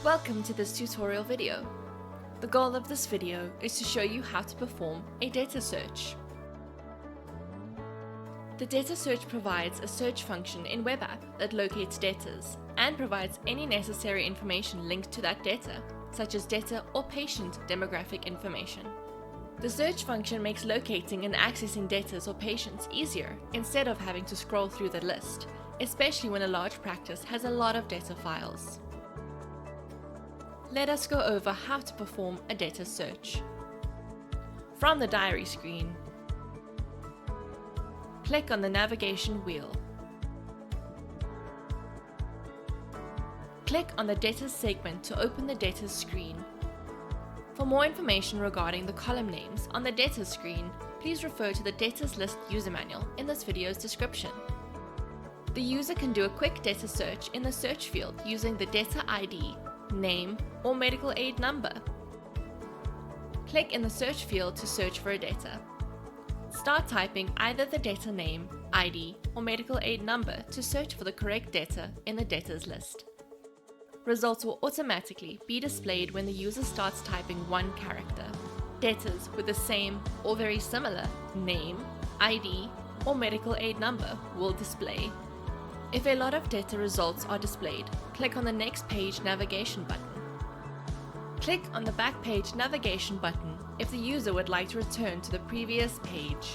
Welcome to this tutorial video. The goal of this video is to show you how to perform a debtor search. The debtor search provides a search function in web app that locates debtors and provides any necessary information linked to that debtor, such as debtor or patient demographic information. The search function makes locating and accessing debtors or patients easier instead of having to scroll through the list, especially when a large practice has a lot of debtor files. Let us go over how to perform a debtor search. From the diary screen, click on the navigation wheel. Click on the Debtors segment to open the Debtors screen. For more information regarding the column names on the Debtors screen, please refer to the Debtors List user manual in this video's description. The user can do a quick debtor search in the search field using the debtor ID, name, or medical aid number. Click in the search field to search for a debtor. Start typing either the debtor name, ID, or medical aid number to search for the correct debtor in the debtors list. Results will automatically be displayed when the user starts typing one character. Debtors with the same or very similar name, ID, or medical aid number will display. If a lot of debtor results are displayed, click on the next page navigation button. Click on the back page navigation button if the user would like to return to the previous page.